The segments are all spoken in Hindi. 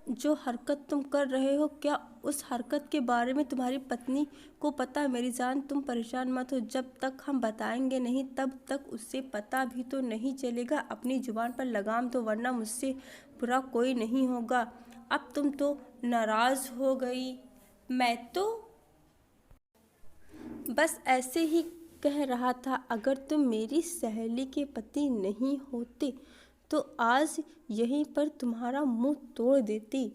जो हरकत तुम कर रहे हो, क्या उस हरकत के बारे में तुम्हारी पत्नी को पता है? मेरी जान, तुम परेशान मत हो। जब तक हम बताएंगे नहीं तब तक उसे पता भी तो नहीं चलेगा। अपनी जुबान पर लगाम दो, वरना मुझसे बुरा कोई नहीं होगा। अब तुम तो नाराज़ हो गई। मैं तो बस ऐसे ही कह रहा था। अगर तुम मेरी सहेली के पति नहीं होते तो आज यहीं पर तुम्हारा मुंह तोड़ देती।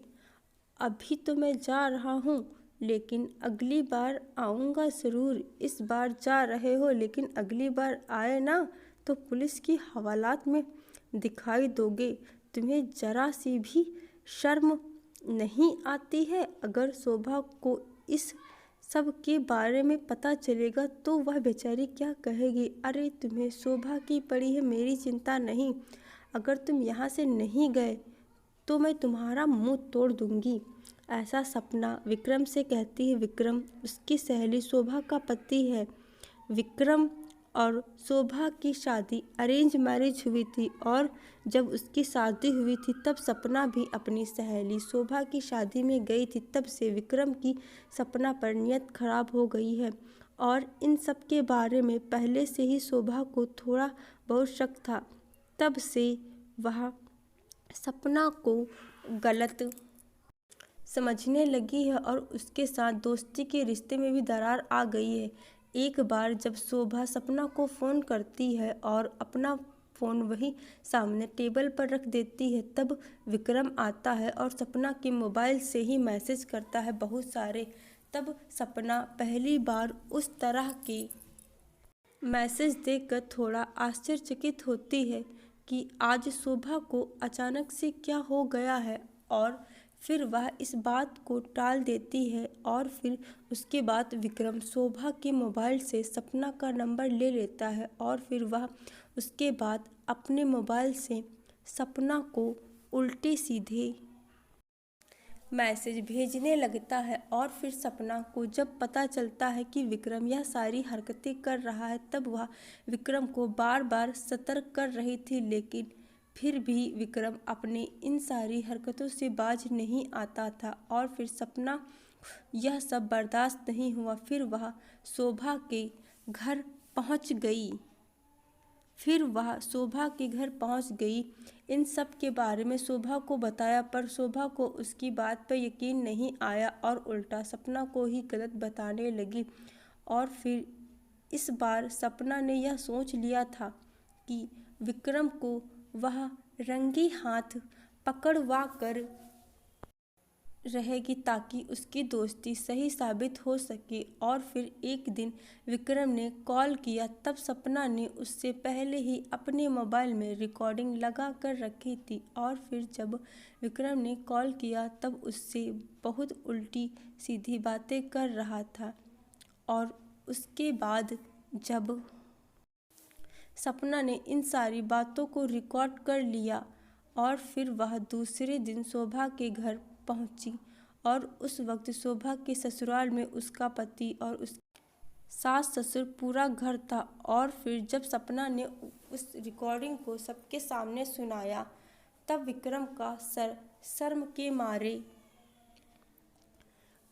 अभी तो मैं जा रहा हूँ, लेकिन अगली बार आऊँगा ज़रूर। इस बार जा रहे हो, लेकिन अगली बार आए ना तो पुलिस की हवालात में दिखाई दोगे। तुम्हें ज़रा सी भी शर्म नहीं आती है? अगर शोभा को इस सब के बारे में पता चलेगा तो वह बेचारी क्या कहेगी? अरे तुम्हें शोभा की पड़ी है, मेरी चिंता नहीं। अगर तुम यहाँ से नहीं गए तो मैं तुम्हारा मुंह तोड़ दूंगी। ऐसा सपना विक्रम से कहती है। विक्रम उसकी सहेली शोभा का पति है। विक्रम और शोभा की शादी अरेंज मैरिज हुई थी, और जब उसकी शादी हुई थी तब सपना भी अपनी सहेली शोभा की शादी में गई थी। तब से विक्रम की सपना पर नीयत खराब हो गई है, और इन सब के बारे में पहले से ही शोभा को थोड़ा बहुत शक था। तब से वह सपना को गलत समझने लगी है और उसके साथ दोस्ती के रिश्ते में भी दरार आ गई है। एक बार जब शोभा सपना को फ़ोन करती है और अपना फ़ोन वही सामने टेबल पर रख देती है, तब विक्रम आता है और सपना के मोबाइल से ही मैसेज करता है बहुत सारे। तब सपना पहली बार उस तरह के मैसेज देखकर थोड़ा आश्चर्यचकित होती है कि आज शोभा को अचानक से क्या हो गया है, और फिर वह इस बात को टाल देती है। और फिर उसके बाद विक्रम शोभा के मोबाइल से सपना का नंबर ले लेता है, और फिर वह उसके बाद अपने मोबाइल से सपना को उल्टे सीधे मैसेज भेजने लगता है। और फिर सपना को जब पता चलता है कि विक्रम यह सारी हरकतें कर रहा है, तब वह विक्रम को बार बार सतर्क कर रही थी, लेकिन फिर भी विक्रम अपनी इन सारी हरकतों से बाज नहीं आता था। और फिर सपना यह सब बर्दाश्त नहीं हुआ। फिर वह शोभा के घर पहुंच गई। इन सब के बारे में शोभा को बताया, पर शोभा को उसकी बात पर यकीन नहीं आया और उल्टा सपना को ही गलत बताने लगी। और फिर इस बार सपना ने यह सोच लिया था कि विक्रम को वह रंगे हाथ पकड़वा कर रहेगी ताकि उसकी दोस्ती सही साबित हो सके। और फिर एक दिन विक्रम ने कॉल किया, तब सपना ने उससे पहले ही अपने मोबाइल में रिकॉर्डिंग लगा कर रखी थी। और फिर जब विक्रम ने कॉल किया तब उससे बहुत उल्टी सीधी बातें कर रहा था। और उसके बाद जब सपना ने इन सारी बातों को रिकॉर्ड कर लिया, और फिर वह दूसरे दिन शोभा के घर पहुंची, और उस वक्त शोभा के ससुराल में उसका पति और उसके सास ससुर पूरा घर था। और फिर जब सपना ने उस रिकॉर्डिंग को सबके सामने सुनाया, तब विक्रम का सर शर्म के मारे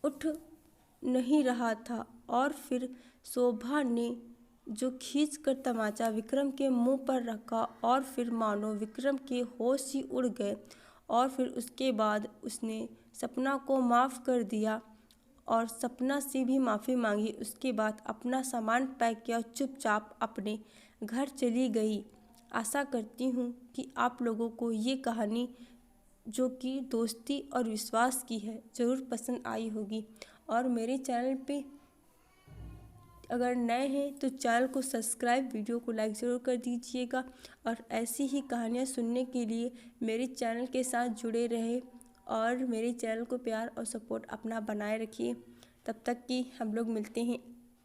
उठ नहीं रहा था। और फिर शोभा ने जो खींच कर तमाचा विक्रम के मुंह पर रखा, और फिर मानो विक्रम के होश ही उड़ गए। और फिर उसके बाद उसने सपना को माफ़ कर दिया और सपना से भी माफ़ी मांगी। उसके बाद अपना सामान पैक किया और चुपचाप अपने घर चली गई। आशा करती हूँ कि आप लोगों को ये कहानी, जो कि दोस्ती और विश्वास की है, ज़रूर पसंद आई होगी। और मेरे चैनल पे अगर नए हैं तो चैनल को सब्सक्राइब, वीडियो को लाइक ज़रूर कर दीजिएगा। और ऐसी ही कहानियाँ सुनने के लिए मेरे चैनल के साथ जुड़े रहे और मेरे चैनल को प्यार और सपोर्ट अपना बनाए रखिए। तब तक कि हम लोग मिलते हैं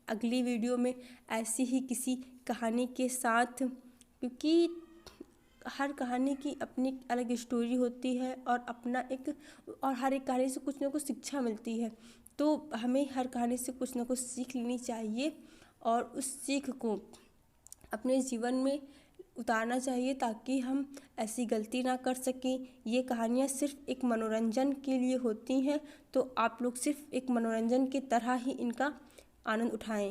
अगली वीडियो में ऐसी ही किसी कहानी के साथ, क्योंकि हर कहानी की अपनी अलग स्टोरी होती है और हर एक कहानी से कुछ ना कुछ शिक्षा मिलती है। तो हमें हर कहानी से कुछ ना कुछ सीख लेनी चाहिए और उस सीख को अपने जीवन में उतारना चाहिए ताकि हम ऐसी गलती ना कर सकें। ये कहानियाँ सिर्फ एक मनोरंजन के लिए होती हैं, तो आप लोग सिर्फ एक मनोरंजन की तरह ही इनका आनंद उठाएं।